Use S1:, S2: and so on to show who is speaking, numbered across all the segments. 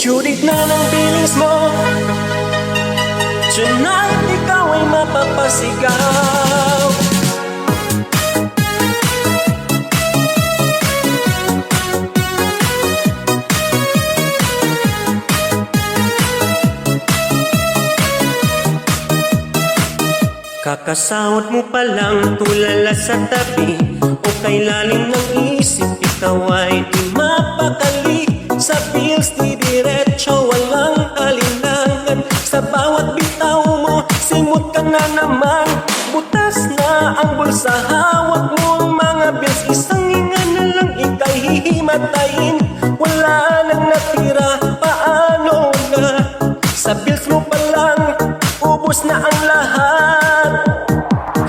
S1: Sulit na ng feelings mo, tonight ikaw ay mapapasigaw. Kakasahod mo palang tulala sa tabi, o kay lalim ng isip ikaw ay di mapakali. Sa bills di diretso walang alinlangan, sa bawat bitaw mo simot ka na naman. Butas na ang bulsa, hawak mo ang mga bills, isang hinga na lang ika'y hihimatayin. Wala nang natira, paano na? Sa bills mo palang ubos na ang lahat.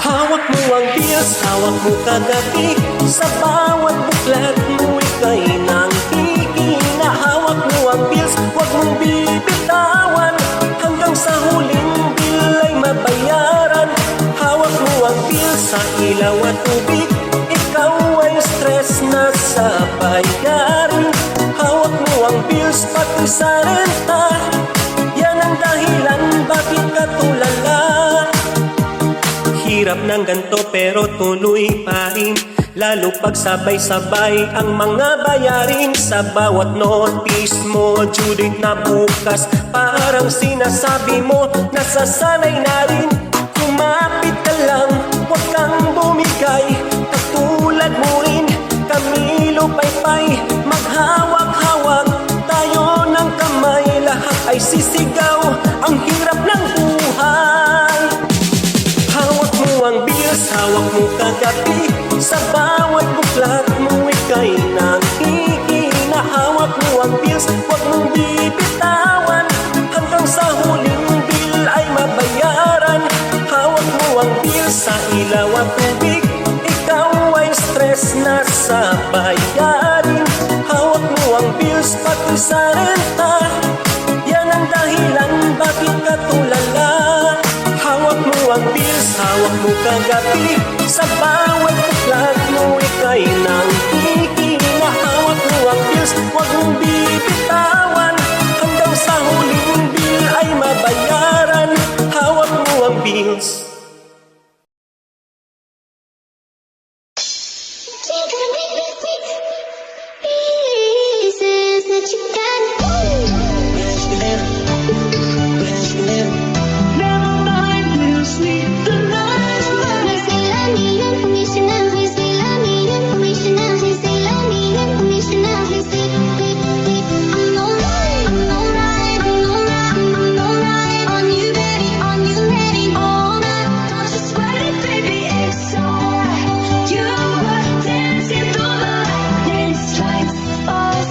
S1: Hawak mo ang bills, hawak mo kagabi, sa bawat buklat mo ika'y nang hihina. Hawak mo ang bills, huwag mong bibitawan, hanggang sa huling bill ay mabayaran. Hawak mo ang bills sa ilaw at tubig, ikaw ay stress na sa bayarin. Hawak mo ang bills pati sa renta, yan ang dahilan bakit ka tulala. Hirap ng ganto pero tuloy pa rin, lalo pag sabay-sabay ang mga bayarin. Sa bawat notice mo, due date na bukas, parang sinasabi mo, nasasanay na rin. Kumapit ka lang, huwag kang bumigay, katulad mo rin, Camilo Paypay. Maghawak-hawak tayo ng kamay, lahat ay sisigaw, ang hirap ng buhay. Hawak mo ang bills, hawak mo kagabi, sa bawat buklat mo ika'y nanghihina. Hawak mo ang bills, huwag mong bibitawan, hanggang sa huling bill ay mabayaran. Hawak mo ang bills sa ilaw at tubig, ikaw ay stress na sa bayarin. Hawak mo ang bills pati sa renta, yan ang dahilan bakit ka tulala. Hawak mo ang bills, hawak mo kagabi, sa bawat buklat mo ika'y nanghihina. Hawak mo ang bills, huwag mong bibitawan, hanggang sa huling bill ay mabayaran. Hawak mo ang bills.
S2: Pieces that you got. Never mind, we'll sleep the night. I'm alright, on you ready, all night. Don't you sweat it, baby, it's alright. You were dancing through the lightning strikes. I'm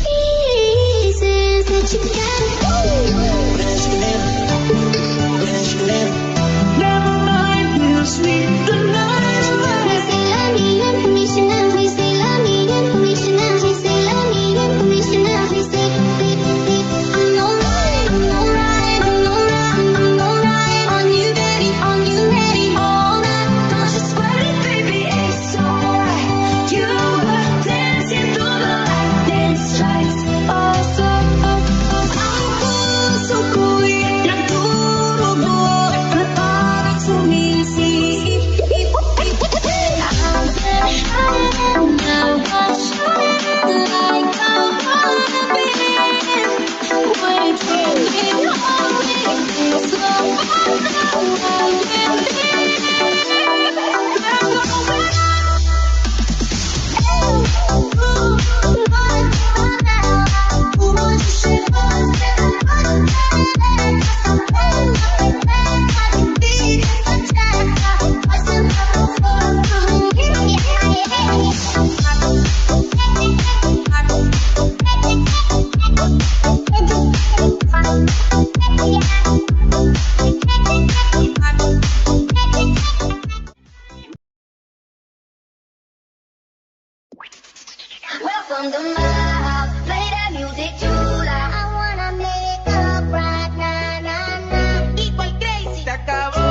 S2: pieces that you can. Never mind, we'll sleep the night away. We still love me unconditional. We still love me unconditional. We still love me unconditional. We still. I'm alright. I'm alright. I'm alright. I'm alright. On you, baby. On you, ready all night. Don't you sweat it, baby. It's alright. You were dancing through the lightning strikes. Oh, so cool, so cool. Nagdurugo na parang sumisi. I'm shining now. I'm shining like I wanna be. Waiting on me. It's love. Welcome to my house, play that music too loud. I wanna make up right now, nah, nah. Equal crazy.
S3: Se acabó.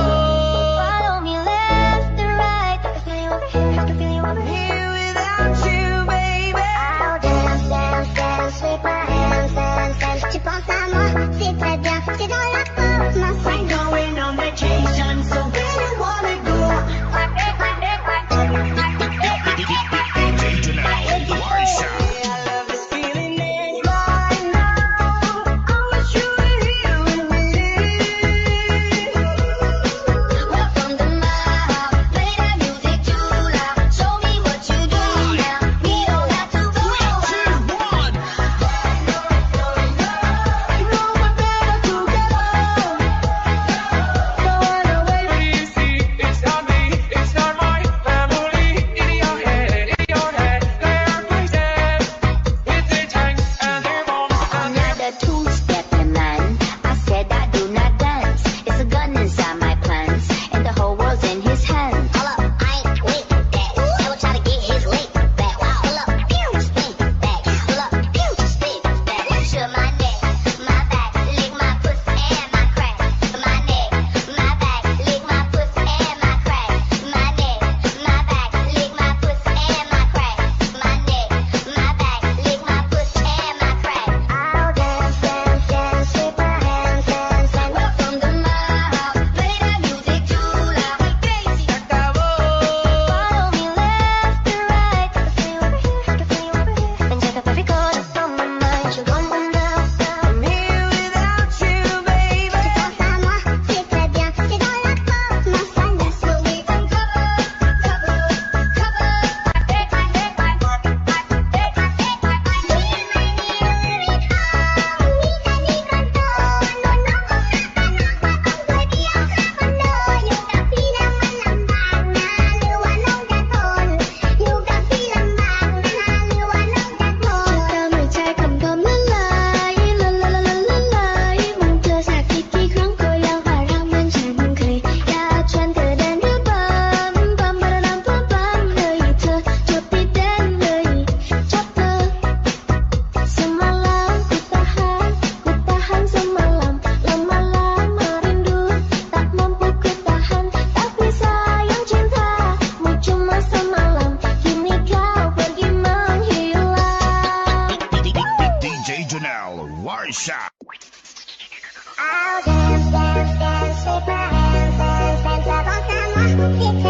S2: Follow me left and right. I can feel you over here, I can feel you over here.
S3: Here without you, baby.
S2: I'll dance, dance, dance with my hands, dance, dance. Tu penses à moi, c'est très bien. C'est dans la porte, ma
S3: We're
S2: femme.
S3: going on vacation, so where you wanna go? I love this feeling in my now. I wish you were here with me.
S2: Welcome to my house, play that music too loud. Show me what you do now. We don't have to go out.
S3: No, we're better together. Don't run away.
S4: You see, it's not me, it's not my family. In your head, they are crazy. With their tanks and their bombs and their
S5: Another two-stepping man. I said I do not dance. It's a gun inside my pants, and the whole world's in his hands.
S2: Hold up, I ain't with that. Never try to get his lick back. Hold up, pew, spin back. Hold up, pew, spin back. Should my neck, my back, lick my pussy and my crack. My neck, my back, lick my pussy and my crack. My neck, my back, lick my pussy and my crack. My neck, my back, lick my pussy and my crack. I'll dance, dance, dance with my hands, dance, dance. Welcome to my house, play that music too loud. Crazy.
S3: Se acabó.
S2: Follow me left and right. I can feel you over here, I can feel you over here. And check up every corner from my mind. You're gone now.
S3: I'm here without you, baby.
S2: Tu penses à moi, c'est très bien. C'est dans la porte, ma femme. So we can cover, cover, cover. Take my neck, my neck, my neck, my neck, my neck. Semalam ku tahan semalam. Lama-lama rindu tak mampu ku tahan. Tapi sayang cintamu cuma semalam. Kini kau pergi menghilang.
S6: DJ Janelle Warsha.
S2: I'll dance, dance, dance with my hands, dance, dance. Love on someone, it's